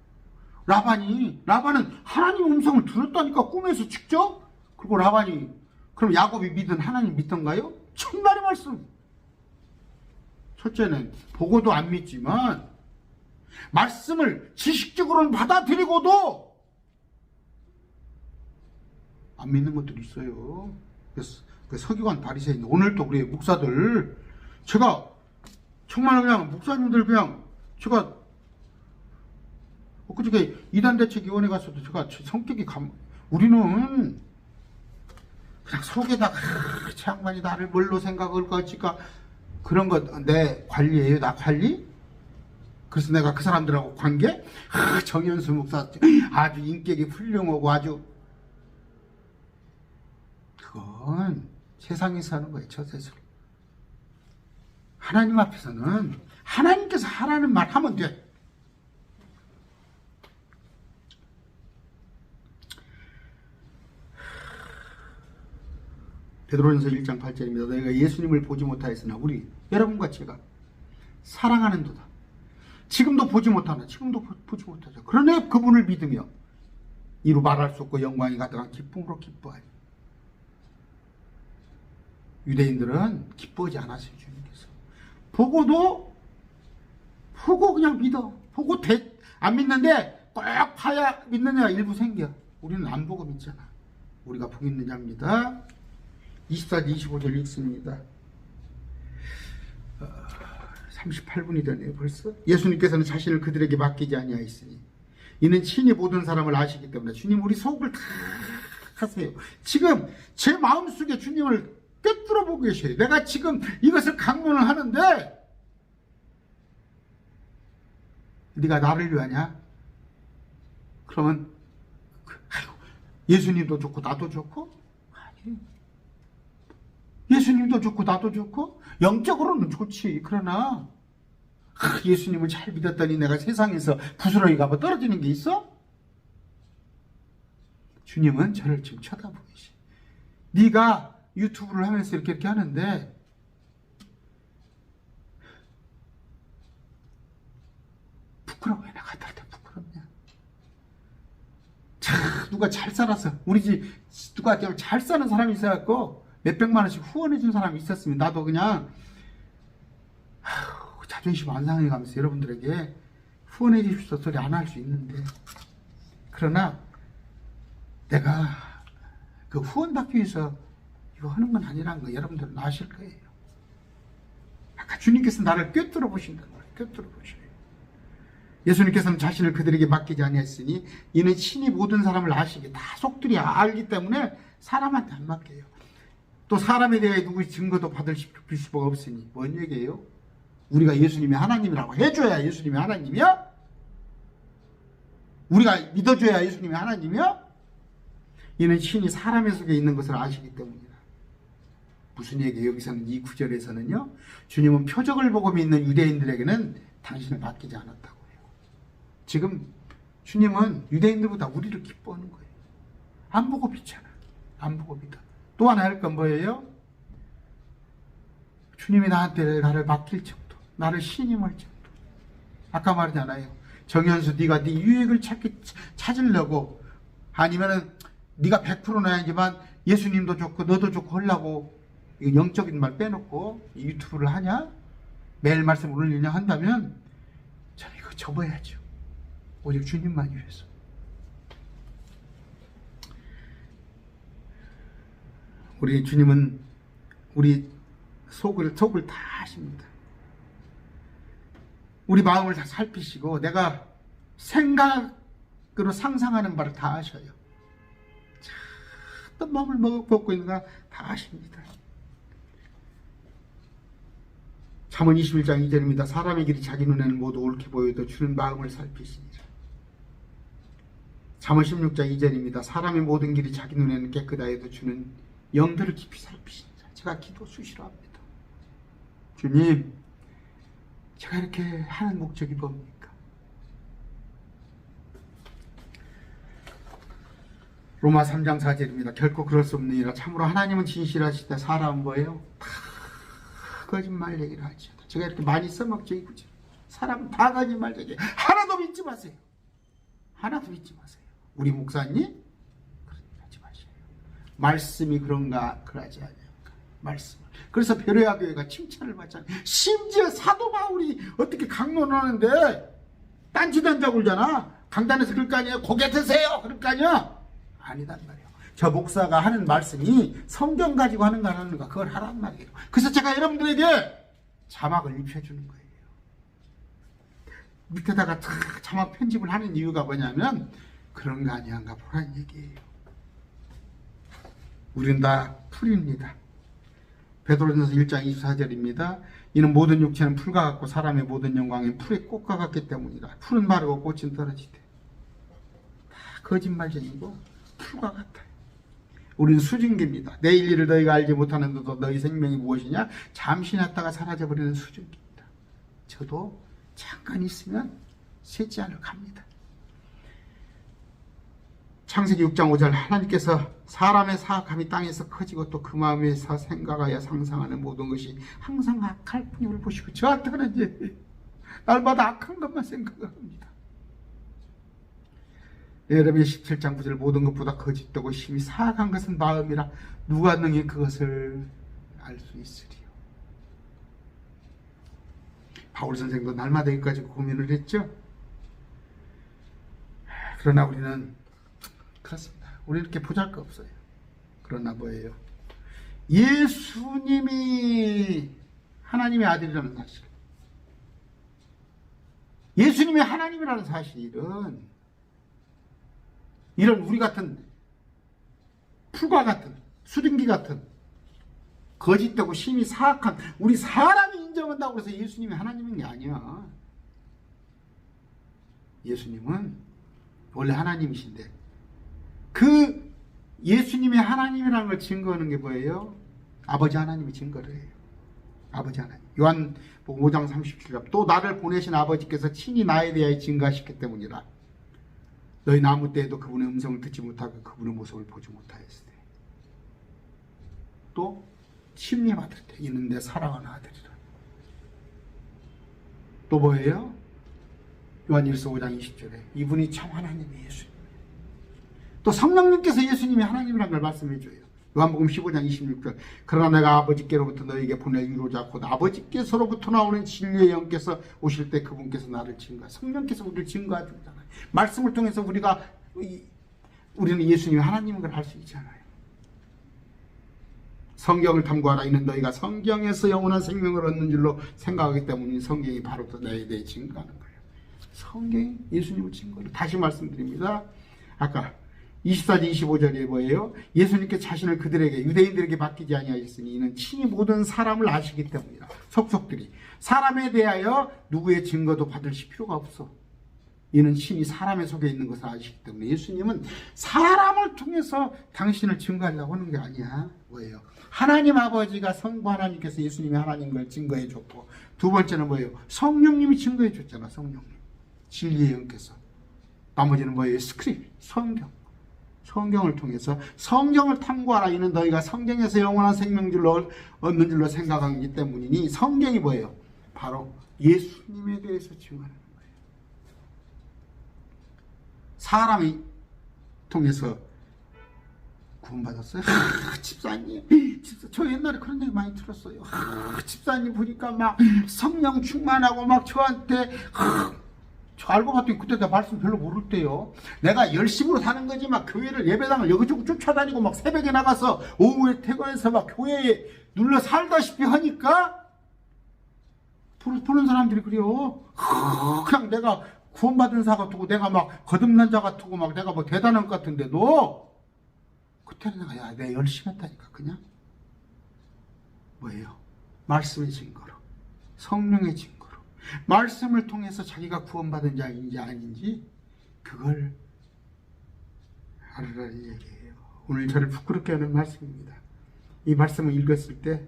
라반은 하나님 음성을 들었다니까, 꿈에서 직접. 그리고 라반이, 그럼 야곱이 믿은 하나님 믿던가요? 천만의 말씀. 첫째는 보고도 안 믿지만 말씀을 지식적으로는 받아들이고도 안 믿는 것들이 있어요. 그래서 서기관 바리새인, 오늘도 우리 목사들, 제가 정말 그냥 목사님들 그냥 제가 그저께 이단대책위원회 갔어도 제가 성격이 우리는 그냥 속에다가 저 양반이 나를 뭘로 생각을 거지까 그런 거 내 관리예요. 나 관리? 그래서 내가 그 사람들하고 관계? 정현수 목사 아주 인격이 훌륭하고 아주, 그건 세상에서 하는 거예요. 저 세상. 하나님 앞에서는 하나님께서 하라는 말 하면 돼. 베드로전서 1장 8절입니다. 너희가 예수님을 보지 못하였으나 여러분과 제가 사랑하는도다. 지금도 보지 못하나, 지금도 보지 못하죠. 그러나 그분을 믿으며 이루 말할 수 없고 영광이 가득한 기쁨으로 기뻐하니. 유대인들은 기뻐하지 않았어요. 주님께서 보고 그냥 믿어. 보고 안 믿는데 꼭 봐야 믿는 애가 일부 생겨. 우리는 안 보고 믿잖아. 우리가 복 있는 자입니다. 24절 25절 읽습니다. 38분이 되네요. 벌써. 예수님께서는 자신을 그들에게 맡기지 아니하였으니 이는 친히 모든 사람을 아시기 때문에. 주님 우리 속을 다 하세요. 지금 제 마음속에 주님을 꿰뚫어 보고 계셔요. 내가 지금 이것을 강론을 하는데 네가 나를 위하냐? 그러면 예수님도 좋고 나도 좋고? 아니, 예수님도 좋고 나도 좋고 영적으로는 좋지. 그러나 예수님을 잘 믿었더니 내가 세상에서 부스러기 가봐 떨어지는 게 있어? 주님은 저를 지금 쳐다보고 계시. 네가 유튜브를 하면서 이렇게 하는데 부끄러워. 내가 나한테 부끄럽냐? 누가 잘 살아서 우리 집 누가 잘 사는 사람이 있어갖고 몇백만 원씩 후원해 준 사람이 있었으면 나도 그냥 자존심 안 상해가면서 여러분들에게 후원해 주십시오 소리 안 할 수 있는데 그러나 내가 그 후원받기 위해서 이거 하는 건 아니라는 거 여러분들은 아실 거예요. 아까 주님께서 나를 꿰뚫어 보신다는 거예요. 꿰뚫어 보셔요. 예수님께서는 자신을 그들에게 맡기지 아니했으니 이는 신이 모든 사람을 아시기 다 속들이 알기 때문에 사람한테 안 맡겨요. 또 사람에 대해 누구의 증거도 받을 수가 없으니 뭔 얘기예요? 우리가 예수님이 하나님이라고 해줘야 예수님이 하나님이야? 우리가 믿어줘야 예수님이 하나님이야? 이는 신이 사람의 속에 있는 것을 아시기 때문이다. 무슨 얘기예요? 여기서는 이 구절에서는요, 주님은 표적을 보고 믿는 유대인들에게는 당신을 맡기지 않았다고 해요. 지금 주님은 유대인들보다 우리를 기뻐하는 거예요. 안 보고 믿잖아. 안 보고 믿어. 또 하나 할 건 뭐예요? 주님이 나한테 나를 맡길 정도, 나를 신임할 정도. 아까 말했잖아요. 정현수, 네가 네 유익을 찾으려고, 아니면은 네가 100%는 아니지만 예수님도 좋고 너도 좋고 하려고 영적인 말 빼놓고 유튜브를 하냐? 매일 말씀 올리냐 한다면 저는 이거 접어야죠. 오직 주님만 위해서. 우리 주님은 우리 속을 다 아십니다. 우리 마음을 다 살피시고 내가 생각으로 상상하는 바를 다 아셔요. 어떤 마음을 먹고 있는가 다 아십니다. 잠언 21장 2절입니다. 사람의 길이 자기 눈에는 모두 옳게 보여도 주는 마음을 살피시니라. 잠언 16장 2절입니다. 사람의 모든 길이 자기 눈에는 깨끗하 해도 주는 영들을 깊이 살피시니라. 제가 기도 수시로 합니다. 주님, 제가 이렇게 하는 목적이 뭡니까? 로마 3장 4절입니다. 결코 그럴 수 없느니라. 참으로 하나님은 진실하시다. 사람은 뭐예요? 다 거짓말 얘기를 하죠. 제가 이렇게 많이 써먹죠, 이 구절. 사람은 다 거짓말 얘기. 하나도 믿지 마세요. 하나도 믿지 마세요. 우리 목사님? 그러지 마세요. 말씀이 그런가? 그러지 않아요. 말씀을. 그래서 베레아 교회가 칭찬을 받잖아요. 심지어 사도 바울이 어떻게 강론하는데 딴짓한다고 그러잖아. 강단에서 그럴 거 아니에요. 고개 드세요. 그럴 거 아니야. 아니단 말이에요. 저 목사가 하는 말씀이 성경 가지고 하는 거 하는 거 그걸 하란 말이에요. 그래서 제가 여러분들에게 자막을 입혀주는 거예요. 밑에다가 자막 편집을 하는 이유가 뭐냐면 그런 거 아니한가 보란 얘기예요. 우리는 다 풀입니다. 베드로전서 1장 24절입니다. 이는 모든 육체는 풀과 같고 사람의 모든 영광은 풀의 꽃과 같기 때문이다. 풀은 마르고 꽃은 떨어지되. 다 거짓말쟁이고 풀과 같아요. 우리는 수증기입니다. 내일 일을 너희가 알지 못하는데도 너희 생명이 무엇이냐? 잠시 났다가 사라져버리는 수증기입니다. 저도 잠깐 있으면 셋째 하늘 갑니다. 창세기 6장 5절 하나님께서 사람의 사악함이 땅에서 커지고 또 그 마음에서 생각하여 상상하는 모든 것이 항상 악할 뿐임을 보시고 저한테는 이제 날마다 악한 것만 생각합니다. 여러분의 17장 9절 모든 것보다 거짓되고 심히 사악한 것은 마음이라 누가 능히 그것을 알 수 있으리요. 바울 선생도 날마다 여기까지 고민을 했죠. 그러나 우리는 그렇습니다. 우리 이렇게 보잘것없어요. 그러나 뭐예요? 예수님이 하나님의 아들이라는 사실, 예수님이 하나님이라는 사실은 이런 우리 같은 풀과 같은 수증기 같은 거짓되고 심히 사악한 우리 사람이 인정한다고 해서 예수님이 하나님인 게 아니야. 예수님은 원래 하나님이신데 그 예수님이 하나님이라는 걸 증거하는 게 뭐예요? 아버지 하나님이 증거를 해요. 아버지 하나님. 요한복음 5장 37절 또 나를 보내신 아버지께서 친히 나에 대하여 증거하셨기 때문이라. 너희 나무 때에도 그분의 음성을 듣지 못하고 그분의 모습을 보지 못하였으되 또 침례받을 때 이는 내 사랑하는 아들이라. 또 뭐예요? 요한일서 5장 20절에 이분이 참 하나님이 예수님. 또 성령님께서 예수님이 하나님이라는 걸 말씀해줘요. 요한복음 15장 26절 그러나 내가 아버지께로부터 너에게 보낼 위로자 곧 아버지께서로부터 나오는 진리의 영께서 오실 때 그분께서 나를 증거 성령께서 우리를 증거해 주잖아요. 말씀을 통해서 우리가 우리는 예수님이 하나님인 걸 알 수 있잖아요. 성경을 탐구하라. 이는 너희가 성경에서 영원한 생명을 얻는 줄로 생각하기 때문에 성경이 바로 또 너희에 대해 증거하는 거예요. 성경이 예수님을 증거해요. 다시 말씀드립니다. 아까 24절 25절에 뭐예요? 예수님께 자신을 그들에게 유대인들에게 맡기지 아니하셨으니 이는 친히 모든 사람을 아시기 때문이라. 속속들이 사람에 대하여 누구의 증거도 받으실 필요가 없어. 이는 친히 사람의 속에 있는 것을 아시기 때문에. 예수님은 사람을 통해서 당신을 증거하려고 하는 게 아니야. 뭐예요? 하나님 아버지가 성부 하나님께서 예수님이 하나님인 걸 증거해 줬고, 두 번째는 뭐예요? 성령님이 증거해 줬잖아. 성령님, 진리의 영께서. 나머지는 뭐예요? 스크립, 성경을 통해서 성경을 탐구하라. 이는 너희가 성경에서 영원한 생명줄로 얻는 줄로 생각하기 때문이니. 성경이 뭐예요? 바로 예수님에 대해서 증거하는 거예요. 사람이 통해서 구원받았어요. 집사님, 저 옛날에 그런 얘기 많이 들었어요. 집사님 보니까 막 성령 충만하고 막 저한테 저 알고 봤더니 그때 나 말씀 별로 모를 때요. 내가 열심으로 사는 거지 막 교회를 예배당을 여기저기 쫓아다니고 막 새벽에 나가서 오후에 퇴근해서 막 교회에 눌러 살다시피 하니까 보는 사람들이 그래요. 그냥 내가 구원받은 자 같고 내가 막 거듭난 자 같고 막 내가 뭐 대단한 것 같은데도 그때는 내가 열심히 했다니까. 그냥 뭐예요? 말씀의 증거로, 성령의 증거로, 말씀을 통해서 자기가 구원받은 자인지 아닌지 그걸 알으라는 얘기예요. 오늘 저를 부끄럽게 하는 말씀입니다. 이 말씀을 읽었을 때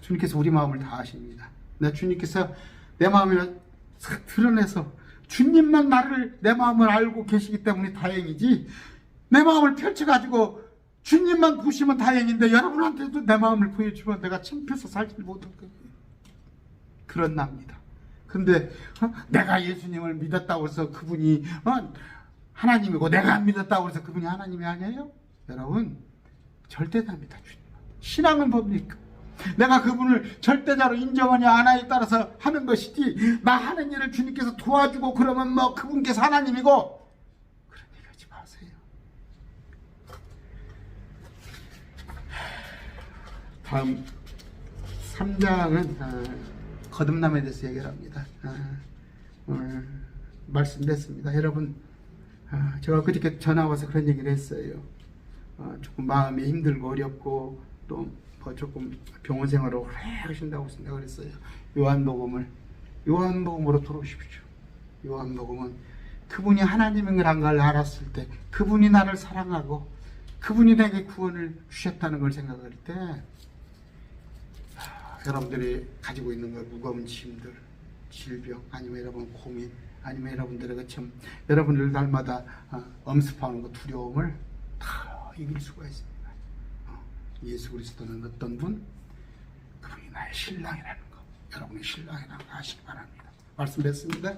주님께서 우리 마음을 다 아십니다. 주님께서 내 마음을 드러내서 주님만 내 마음을 알고 계시기 때문에 다행이지, 내 마음을 펼쳐가지고 주님만 보시면 다행인데 여러분한테도 내 마음을 보여주면 내가 창피해서 살지 못할 거예요. 그런 납니다. 근데 내가 예수님을 믿었다고 해서 그분이 하나님이고 내가 안 믿었다고 해서 그분이 하나님이 아니에요? 여러분, 절대답니다. 신앙은 뭡니까? 내가 그분을 절대자로 인정하냐 안 하냐에 따라서 하는 것이지, 나 하는 일을 주님께서 도와주고 그러면 뭐 그분께서 하나님이고 그런 얘기 하지 마세요. 다음 3장은 거듭남에 대해서 얘기를 합니다. 오늘 말씀됐습니다. 여러분, 제가 그저께 전화 와서 그런 얘기를 했어요. 조금 마음이 힘들고 어렵고 또 조금 병원 생활을 오래 하신다고 생각을 했어요. 요한복음으로 들어오십시오. 요한복음은 그분이 하나님인 걸 알았을 때, 그분이 나를 사랑하고 그분이 내게 구원을 주셨다는 걸 생각할 때, 여러분들이 가지고 있는 그 무거운 짐들, 질병, 아니면 여러분 고민, 아니면 여러분들의 참 여러분들 날마다 엄습하는 그 두려움을 다 이길 수가 있습니다. 예수 그리스도는 어떤 분? 그분이 나의 신랑이라는 거, 여러분의 신랑이라는 거 아시기 바랍니다. 말씀 뵙습니다.